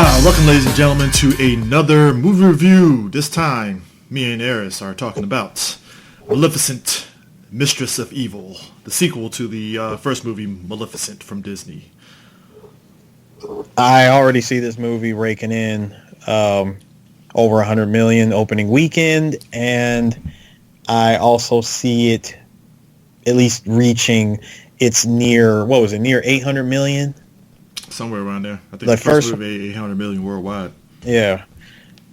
Welcome, ladies and gentlemen, to another movie review. This time, me and Eris are talking about Maleficent Mistress of Evil, the sequel to the first movie, Maleficent, from Disney. I already see this movie raking in over 100 million opening weekend, and I also see it at least reaching its near 800 million? Somewhere around there. I think The the first first- movie 800 million worldwide. Yeah.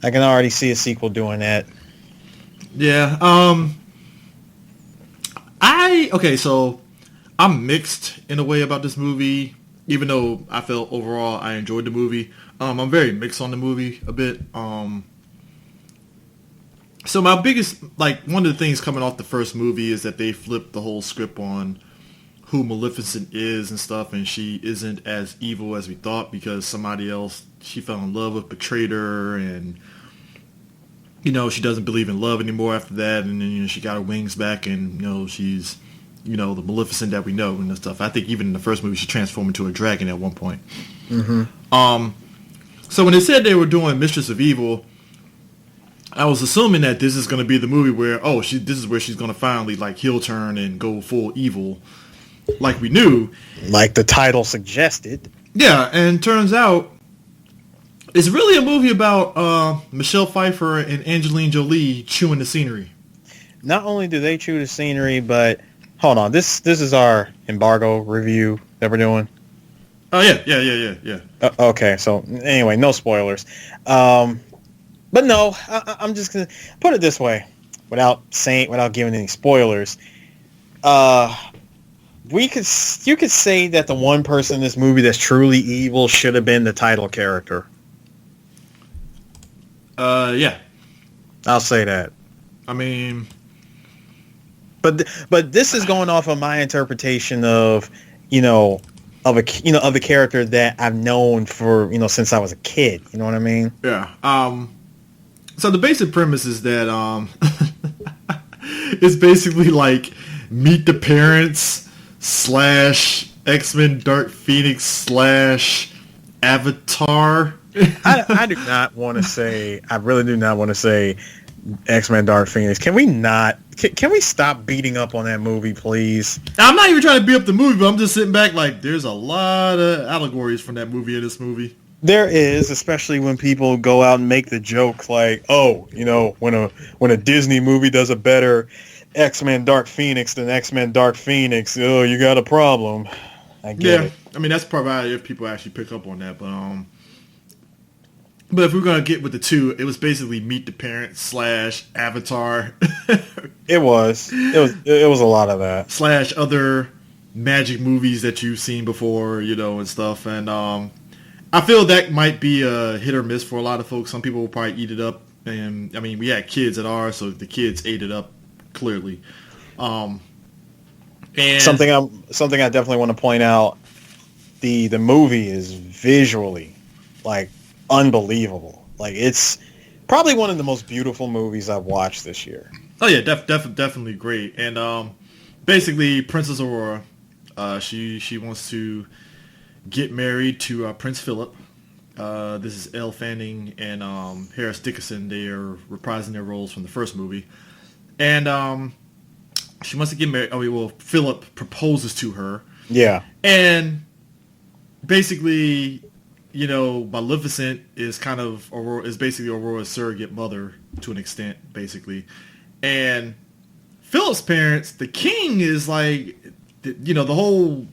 I can already see a sequel doing that. Yeah. So I'm mixed in a way about this movie, even though I felt overall I enjoyed the movie. I'm very mixed on the movie a bit. So my biggest, one of the things coming off the first movie is that they flipped the whole script on who Maleficent is and stuff, and she isn't as evil as we thought because somebody else she fell in love with betrayed her, and she doesn't believe in love anymore after that, and then she got her wings back, and she's the Maleficent that we know and stuff. I think even in the first movie she transformed into a dragon at one point. Mm-hmm. So when they said they were doing Mistress of Evil, I was assuming that this is going to be the movie where this is where she's going to finally heel turn and go full evil, like we knew. Like the title suggested. Yeah, and turns out it's really a movie about Michelle Pfeiffer and Angeline Jolie chewing the scenery. Not only do they chew the scenery, but hold on, this is our embargo review that we're doing. Oh yeah. Okay, so anyway, no spoilers. But no, I'm just gonna put it this way, without giving any spoilers. You could say that the one person in this movie that's truly evil should have been the title character. Yeah. I'll say that. I mean, but this is going off of my interpretation of the character that I've known for since I was a kid. You know what I mean? Yeah. So the basic premise is that it's basically like Meet the Parents / X-Men Dark Phoenix / Avatar. I do not want to say. I really do not want to say X-Men Dark Phoenix. Can we not? Can we stop beating up on that movie, please? I'm not even trying to beat up the movie, but I'm just sitting back like there's a lot of allegories from that movie in this movie. There is, especially when people go out and make the joke like, oh, when a Disney movie does a better X-Men Dark Phoenix than X-Men Dark Phoenix, oh, you got a problem. I get it. I mean, that's probably if people actually pick up on that, but if we're gonna get with the two, it was basically Meet the Parents / Avatar. It was a lot of that. / other magic movies that you've seen before, and stuff. And I feel that might be a hit or miss for a lot of folks. Some people will probably eat it up. And, I mean, we had kids at ours, so the kids ate it up, clearly. And something I definitely want to point out, the movie is visually, unbelievable. It's probably one of the most beautiful movies I've watched this year. Oh, yeah, definitely great. And basically, Princess Aurora, she wants to get married to Prince Philip. This is Elle Fanning and Harris Dickinson. They are reprising their roles from the first movie. And she wants to get married. Philip proposes to her. Yeah. And basically, Maleficent is basically Aurora's surrogate mother to an extent, basically. And Philip's parents, the king is the whole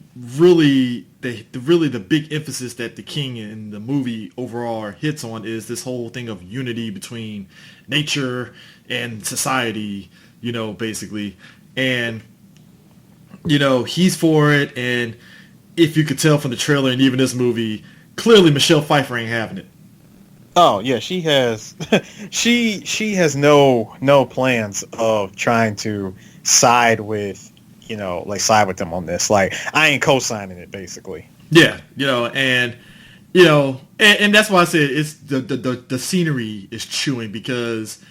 the big emphasis that the king in the movie overall hits on is this whole thing of unity between nature and society, basically. And, he's for it. And if you could tell from the trailer and even this movie, clearly Michelle Pfeiffer ain't having it. Oh yeah, she has she has no plans of trying to side with side with them on this. I ain't co-signing it, basically. Yeah, and that's why I said it's the scenery is chewing, because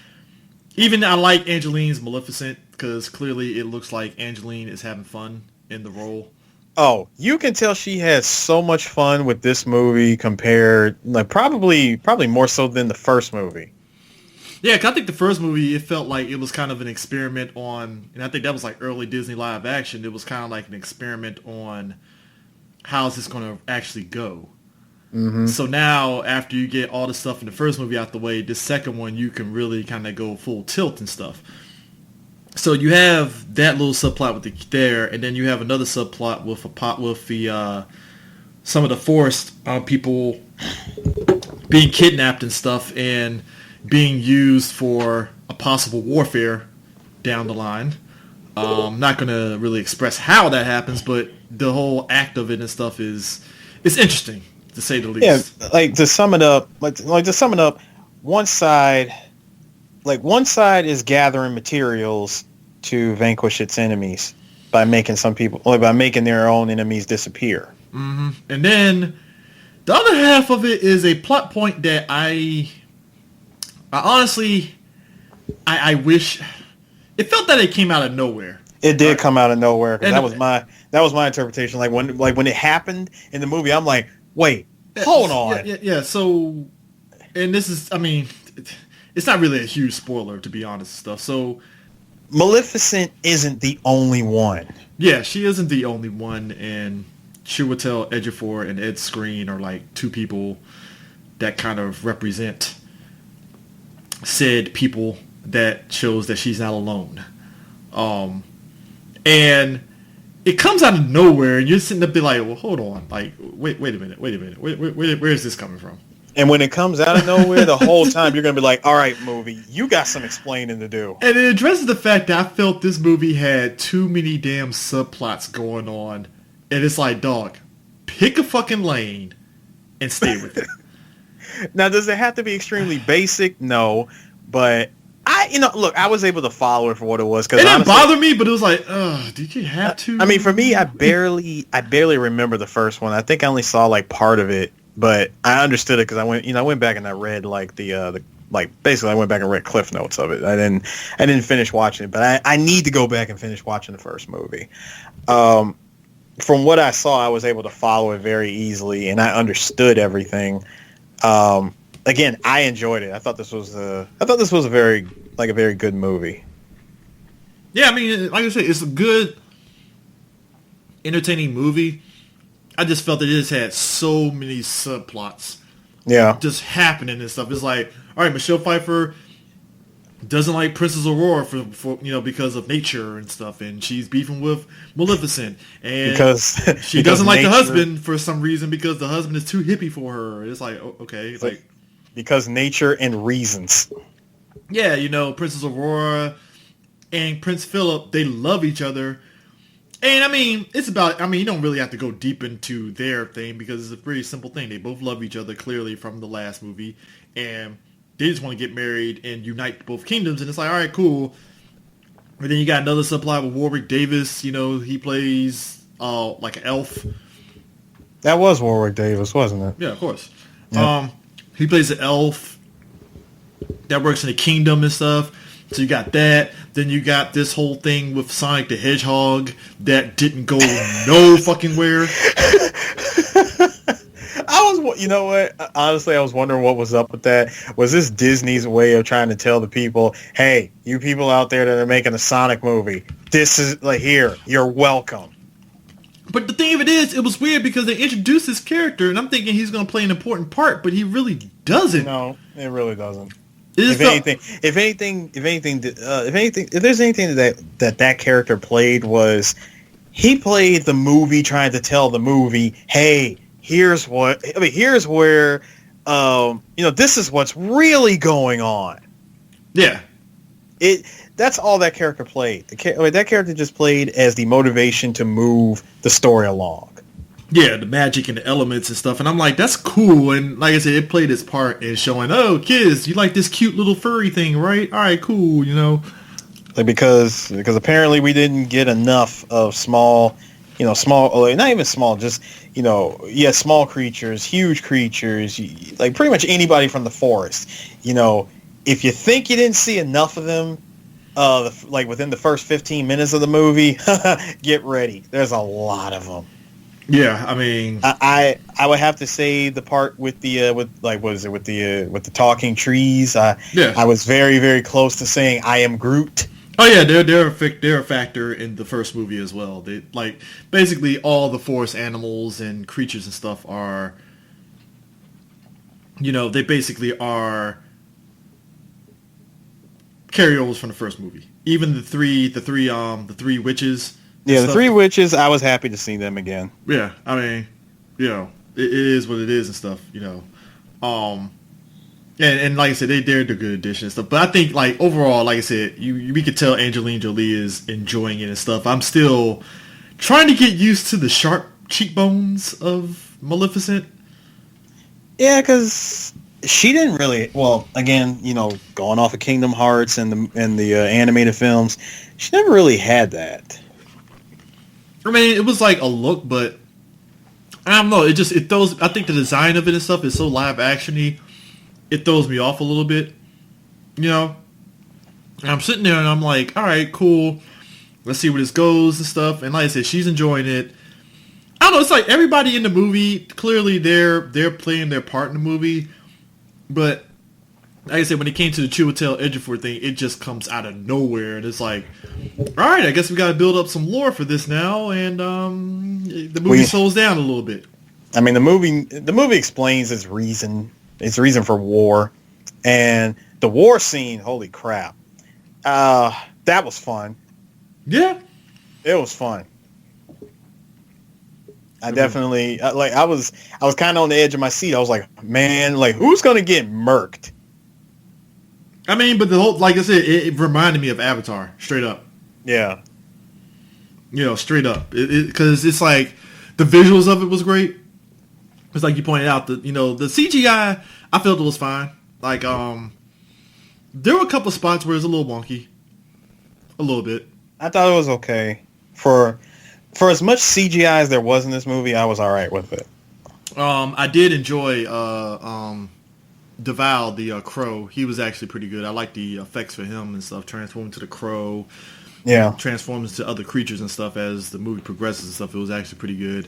even I like Angeline's Maleficent because clearly it looks like Angeline is having fun in the role. Oh, you can tell she had so much fun with this movie compared, like probably more so than the first movie. Yeah, 'cause I think the first movie, it felt like it was kind of an experiment on, and I think that was like early Disney live action. It was kind of like an experiment on how's this going to actually go. Mm-hmm. So now, after you get all the stuff in the first movie out the way, the second one you can really kind of go full tilt and stuff. So you have that little subplot with there, and then you have another subplot with the some of the forest people being kidnapped and stuff, and being used for a possible warfare down the line. I'm not going to really express how that happens, but the whole act of it and stuff it's interesting, to say the least. Yeah, like to sum it up, one side is gathering materials to vanquish its enemies by making by making their own enemies disappear. Mm-hmm. And then the other half of it is a plot point that I honestly, I wish it felt that it came out of nowhere. It did come out of nowhere, because that was my interpretation. Like when it happened in the movie, I'm like, wait, hold on. Yeah. So, and this is, I mean, it's not really a huge spoiler, to be honest and stuff. So, Maleficent isn't the only one. Yeah, she isn't the only one, and Chiwetel Ejiofor and Ed Skrein are like two people that kind of represent said people that shows that she's not alone. And it comes out of nowhere, and you're sitting up there like, well, hold on, like, wait a minute, where is this coming from? And when it comes out of nowhere, the whole time you're going to be like, all right, movie, you got some explaining to do. And it addresses the fact that I felt this movie had too many damn subplots going on. And it's like, dog, pick a fucking lane and stay with it. Now, does it have to be extremely basic? No. But, I was able to follow it for what it was. It didn't bother me, but it was like, did you have to? I mean, for me, I barely remember the first one. I think I only saw, like, part of it. But I understood it because I went back and I read basically I went back and read Cliff Notes of it. I didn't finish watching it, but I need to go back and finish watching the first movie. From what I saw, I was able to follow it very easily, and I understood everything. Again, I enjoyed it. I thought this was a very good movie. Yeah, I mean, like I said, it's a good, entertaining movie. I just felt that it just had so many subplots. Yeah. Just happening and stuff. It's like, all right, Michelle Pfeiffer doesn't like Princess Aurora for because of nature and stuff, and she's beefing with Maleficent, and she doesn't like the husband for some reason because the husband is too hippie for her. It's like, okay, it's like because nature and reasons. Yeah, Princess Aurora and Prince Philip, they love each other. And, I mean, you don't really have to go deep into their thing because it's a pretty simple thing. They both love each other clearly from the last movie. And they just want to get married and unite both kingdoms. And it's like, all right, cool. And then you got another subplot with Warwick Davis. He plays like an elf. That was Warwick Davis, wasn't it? Yeah, of course. Yeah. He plays an elf that works in the kingdom and stuff. So you got that. Then you got this whole thing with Sonic the Hedgehog that didn't go no fucking where. Honestly, I was wondering what was up with that. Was this Disney's way of trying to tell the people, hey, you people out there that are making a Sonic movie, this is, like, here, you're welcome. But the thing of it is, it was weird because they introduced this character, and I'm thinking he's going to play an important part, but he really doesn't. No, it really doesn't. If there's anything that character played was he played the movie trying to tell the movie, hey, here's where, this is what's really going on. Yeah. That's all that character played. That character just played as the motivation to move the story along. Yeah, the magic and the elements and stuff. And I'm like, that's cool. And like I said, it played its part in showing, oh, kids, you like this cute little furry thing, right? All right, cool, Because apparently we didn't get enough of small, not even small, just, small creatures, huge creatures, like pretty much anybody from the forest. If you think you didn't see enough of them, within the first 15 minutes of the movie, get ready. There's a lot of them. Yeah, I mean, I would have to say the part with the with like what is it with the talking trees. yeah. I was very very close to saying I am Groot. Oh yeah, they're a factor in the first movie as well. They like basically all the forest animals and creatures and stuff are, they basically are carryovers from the first movie. Even the three witches. Yeah, the stuff. three witches. I was happy to see them again. Yeah, I mean, it is what it is and stuff. And like I said, they're the good addition and stuff. But I think like overall, like I said, we could tell Angelina Jolie is enjoying it and stuff. I'm still trying to get used to the sharp cheekbones of Maleficent. Yeah, because she didn't really. Well, again, going off of Kingdom Hearts and the animated films, she never really had that. I mean, it was like a look, but I don't know. It throws. I think the design of it and stuff is so live actiony. It throws me off a little bit, And I'm sitting there and I'm like, all right, cool. Let's see where this goes and stuff. And like I said, she's enjoying it. I don't know. It's like everybody in the movie, clearly they're playing their part in the movie. But like I said, when it came to the Chiwetel Ejiofor thing, it just comes out of nowhere. And it's like, all right, I guess we got to build up some lore for this now. And the movie slows down a little bit. I mean, the movie explains its reason. Its reason for war, and the war scene. Holy crap! That was fun. Yeah, it was fun. I definitely I was kind of on the edge of my seat. I was like, man, like who's gonna get murked? I mean, but the whole, like I said, it reminded me of Avatar, straight up. Yeah, straight up, because it's like the visuals of it was great. It's like you pointed out that the CGI, I felt it was fine. Like there were a couple of spots where it was a little wonky, a little bit. I thought it was okay for as much CGI as there was in this movie. I was all right with it. I did enjoy Deval, the crow. He was actually pretty good. I like the effects for him and stuff. Transforming to the crow, transforms to other creatures and stuff as the movie progresses and stuff. It was actually pretty good.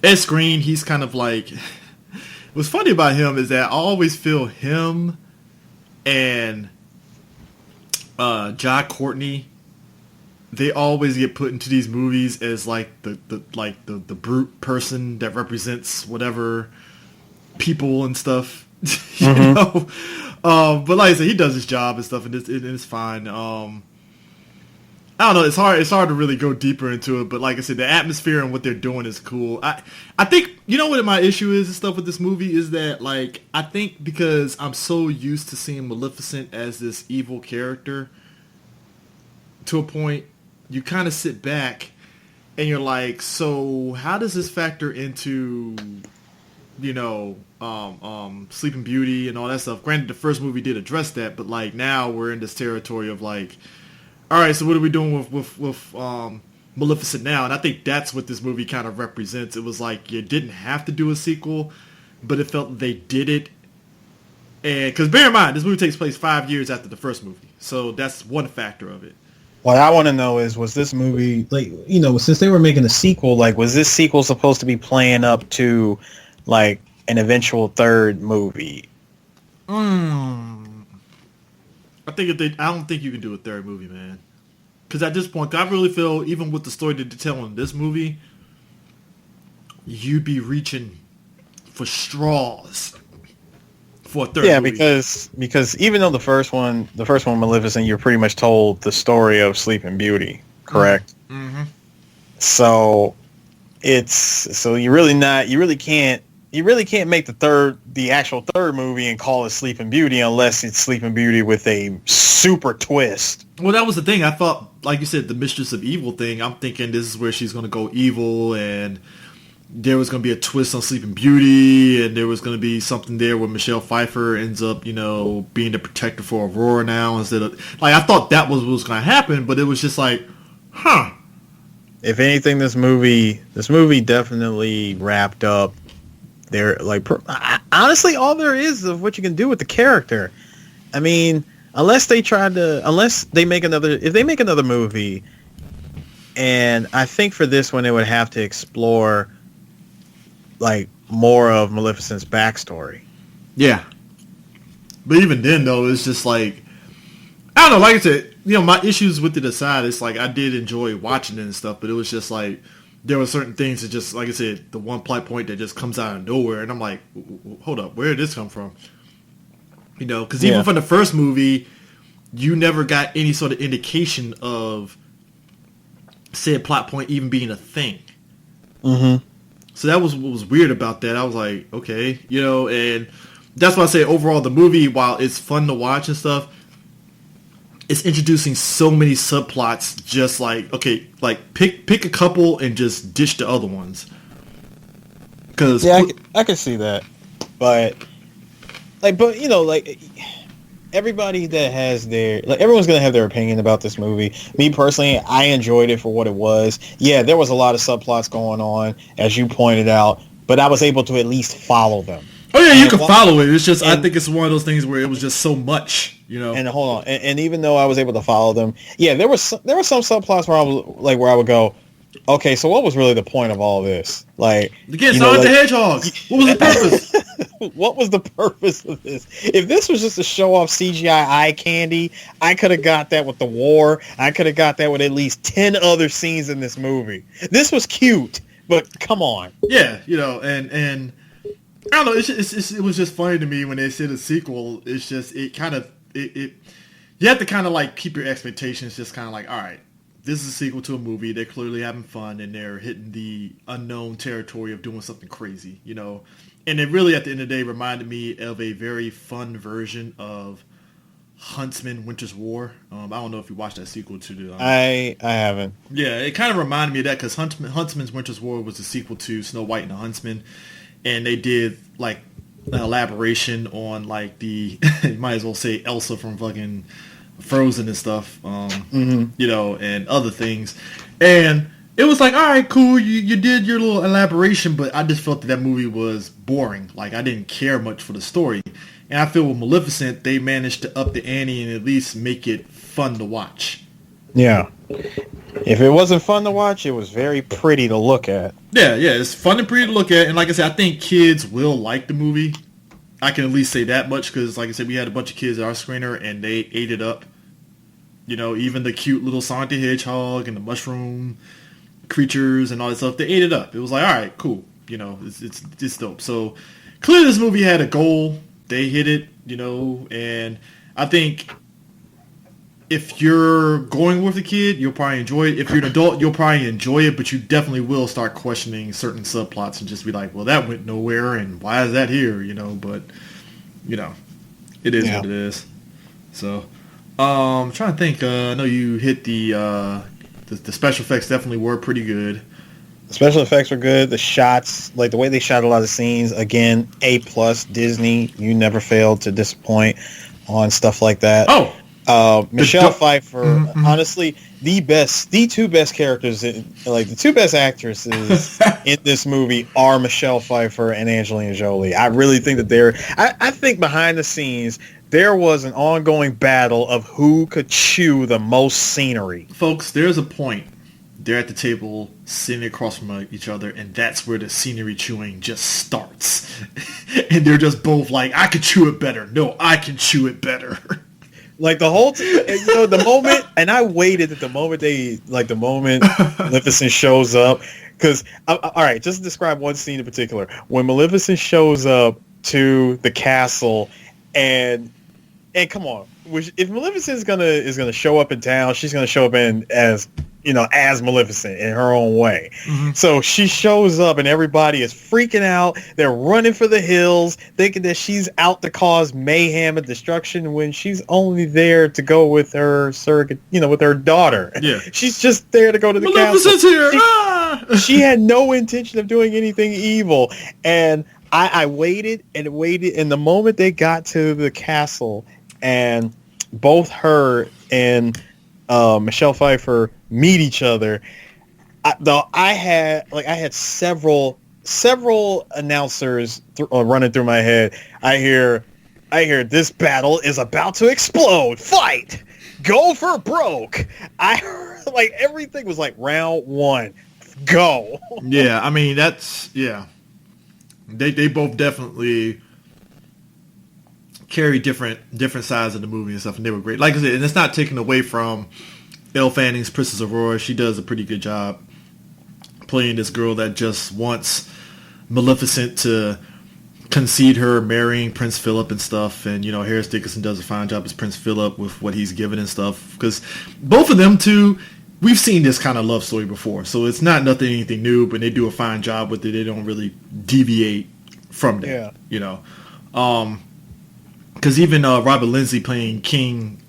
Ed Screen, he's kind of like... What's funny about him is that I always feel him and Jai Courtney, they always get put into these movies as like the brute person that represents whatever people and stuff. But like I said, he does his job and stuff, and it's fine. I don't know. It's hard to really go deeper into it, but like I said, the atmosphere and what they're doing is cool. I think what my issue is and stuff with this movie is that like I think because I'm so used to seeing Maleficent as this evil character, to a point, you kind of sit back and you're like, so how does this factor into Sleeping Beauty and all that stuff? Granted, the first movie did address that, but like now we're in this territory of like, all right, so what are we doing with Maleficent now? And I think that's what this movie kind of represents. It was like you didn't have to do a sequel, but it felt they did it. And because bear in mind, this movie takes place 5 years after the first movie, so that's one factor of it. What I want to know is, was this movie, like, since they were making a sequel, like, was this sequel supposed to be playing up to, like, an eventual third movie? I don't think you can do a third movie, man. Because at this point, I really feel, even with the story that they're telling in this movie, you'd be reaching for straws for a third movie. Yeah, because even though the first one, Maleficent, you're pretty much told the story of Sleeping Beauty, correct? Mm-hmm. So you really can't make the actual third movie and call it Sleeping Beauty unless it's Sleeping Beauty with a super twist. Well, that was the thing. I thought, like you said, the Mistress of Evil thing, I'm thinking this is where she's going to go evil, and there was going to be a twist on Sleeping Beauty, and there was going to be something there where Michelle Pfeiffer ends up, being the protector for Aurora now instead of... Like, I thought that was what was going to happen, but it was just like, huh. If anything, this movie definitely wrapped up there. Like, honestly, all there is of what you can do with the character. I mean, if they make another movie, And I think for this one, it would have to explore like more of Maleficent's backstory. Yeah. But even then, though, it's just like, I don't know, like I said, my issues with it aside, it's like I did enjoy watching it and stuff, but it was just like, there were certain things that just, like I said, the one plot point that just comes out of nowhere, and I'm like, hold up, where did this come from? Because even from the first movie, you never got any sort of indication of said plot point even being a thing. Mm-hmm. So that was what was weird about that. I was like, okay, and that's why I say overall the movie, while it's fun to watch and stuff, it's introducing so many subplots. Just like, okay, like pick a couple and just dish the other ones. Cause I can see that, but everybody that has everyone's gonna have their opinion about this movie. Me personally, I enjoyed it for what it was. Yeah, there was a lot of subplots going on, as you pointed out, but I was able to at least follow them. Oh yeah, you can follow it. It's just, I think it's one of those things where it was just so much, And hold on, and even though I was able to follow them, there were some subplots where I would go, okay, so what was really the point of all this? Like, again, Sonic the Hedgehog. What was the purpose? What was the purpose of this? If this was just to show off CGI eye candy, I could have got that with the war. I could have got that with at least 10 other scenes in this movie. This was cute, but come on. Yeah, and I don't know. It was just funny to me when they said a sequel. It's just you have to kind of like keep your expectations just kind of like, all right, this is a sequel to a movie. They're clearly having fun and they're hitting the unknown territory of doing something crazy, And it really, at the end of the day, reminded me of a very fun version of Huntsman: Winter's War. I don't know if you watched that sequel to the. I haven't. Yeah, it kind of reminded me of that because Huntsman's Winter's War was the sequel to Snow White and the Huntsman. And they did like an elaboration on like the you might as well say Elsa from fucking Frozen and stuff, and other things. And it was like, all right, cool, you did your little elaboration, but I just felt that movie was boring. Like I didn't care much for the story. And I feel with Maleficent, they managed to up the ante and at least make it fun to watch. Yeah. If it wasn't fun to watch, it was very pretty to look at. Yeah, it's fun and pretty to look at. And like I said, I think kids will like the movie. I can at least say that much because, like I said, we had a bunch of kids at our screener and they ate it up. Even the cute little Sonic the Hedgehog and the mushroom creatures and all that stuff, they ate it up. It was like, all right, cool. It's dope. So clearly this movie had a goal. They hit it, and I think if you're going with a kid, you'll probably enjoy it. If you're an adult, you'll probably enjoy it, but you definitely will start questioning certain subplots and just be like, well, that went nowhere, and why is that here, But, it is what it is. So, I'm trying to think. I know you hit the special effects definitely were pretty good. The special effects were good. The shots, like the way they shot a lot of scenes, again, A+ Disney. You never failed to disappoint on stuff like that. Oh! Michelle Pfeiffer, honestly, the two best characters, the two best actresses in this movie are Michelle Pfeiffer and Angelina Jolie. I really think that I think behind the scenes, there was an ongoing battle of who could chew the most scenery. Folks, there's a point. They're at the table sitting across from each other, and that's where the scenery chewing just starts. And they're just both like, I could chew it better. No, I can chew it better. Like the whole, the moment, and I waited at the moment Maleficent shows up, because, all right, just to describe one scene in particular, when Maleficent shows up to the castle, and come on, if Maleficent is gonna show up in town, she's gonna show up as Maleficent in her own way. Mm-hmm. So she shows up and everybody is freaking out. They're running for the hills, thinking that she's out to cause mayhem and destruction when she's only there to go with her surrogate, with her daughter. Yeah. She's just there to go to the Maleficent's castle. Here. She had no intention of doing anything evil. And I waited and waited. And the moment they got to the castle and both her and Michelle Pfeiffer meet each other, I had several announcers running through my head. I hear this battle is about to explode. Fight! go for broke. I heard, like, everything was like round one, go. Yeah, I mean, that's, yeah. They both definitely carry different sides of the movie and stuff, and they were great. Like I said, and it's not taken away from Elle Fanning's Princess Aurora. She does a pretty good job playing this girl that just wants Maleficent to concede her marrying Prince Philip and stuff, and Harris Dickinson does a fine job as Prince Philip with what he's given and stuff, because both of them two, we've seen this kind of love story before, so it's not anything new, but they do a fine job with it. They don't really deviate from that. Because even Robert Lindsay playing King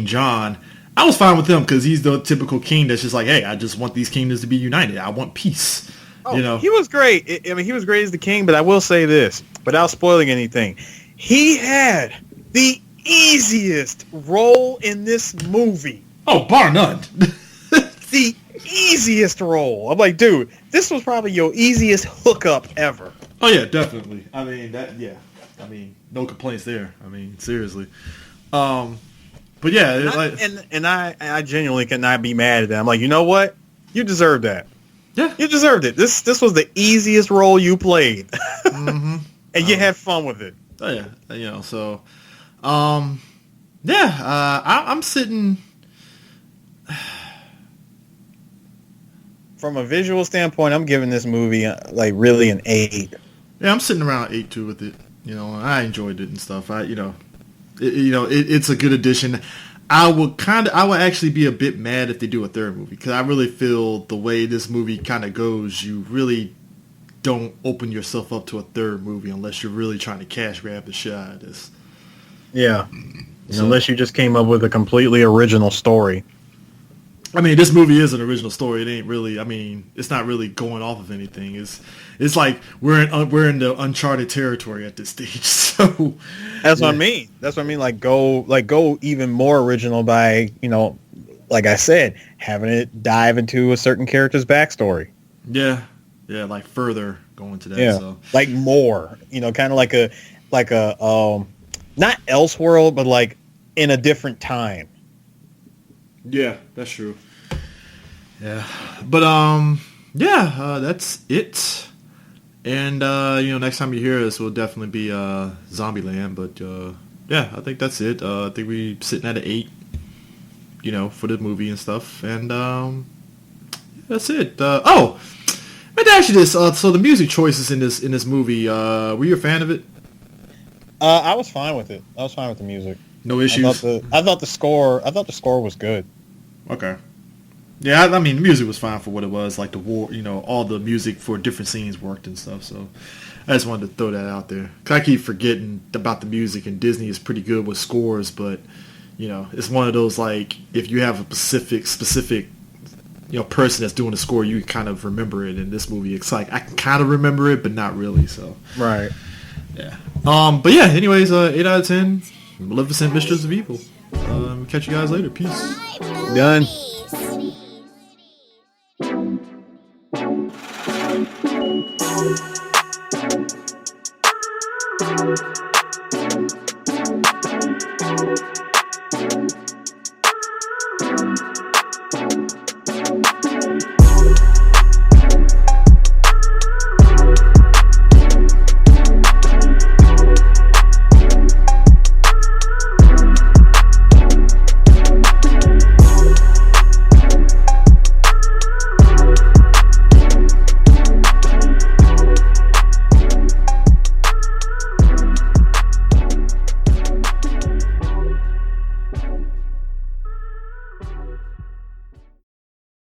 John, I was fine with him because he's the typical king that's just like, hey, I just want these kingdoms to be united. I want peace. He was great. I mean, he was great as the king, but I will say this, without spoiling anything, he had the easiest role in this movie. Oh, bar none. The easiest role. I'm like, dude, this was probably your easiest hookup ever. Oh yeah, definitely. I mean no complaints there. I mean, seriously. But yeah, I genuinely cannot be mad at that. I'm like, you know what? You deserve that. Yeah, you deserved it. This was the easiest role you played, mm-hmm. And you had fun with it. Oh yeah, so, I'm sitting. From a visual standpoint, I'm giving this movie like really an 8. Yeah, I'm sitting around 8 too with it. I enjoyed it and stuff. It's a good addition. I would actually be a bit mad if they do a third movie, because I really feel the way this movie kind of goes, you really don't open yourself up to a third movie unless you're really trying to cash grab the shit out of this. Yeah, unless you just came up with a completely original story. I mean, this movie is an original story. It ain't really. I mean, it's not really going off of anything. It's like we're in the uncharted territory at this stage. So that's what I mean. That's what I mean. Like go even more original by like I said, having it dive into a certain character's backstory. Yeah, like further going to that. Yeah, so. Like more. Kind of like a not Elseworld, but like in a different time. Yeah, that's true. Yeah, but that's it. And next time you hear us, will definitely be Zombieland. But I think that's it. I think we sitting at an 8. For the movie and stuff. And that's it. Let me ask you this. So the music choices in this movie, were you a fan of it? I was fine with it. I was fine with the music. No issues. I thought the score was good. Okay. Yeah, I mean, the music was fine for what it was. Like the war, all the music for different scenes worked and stuff. So I just wanted to throw that out there. 'Cause I keep forgetting about the music, and Disney is pretty good with scores, but it's one of those, like, if you have a specific person that's doing the score, you kind of remember it. In this movie, it's like I can kind of remember it, but not really. So right. Yeah. But yeah. Anyways, 8 out of 10. Maleficent Mistress of Evil. Catch you guys later. Peace. Done.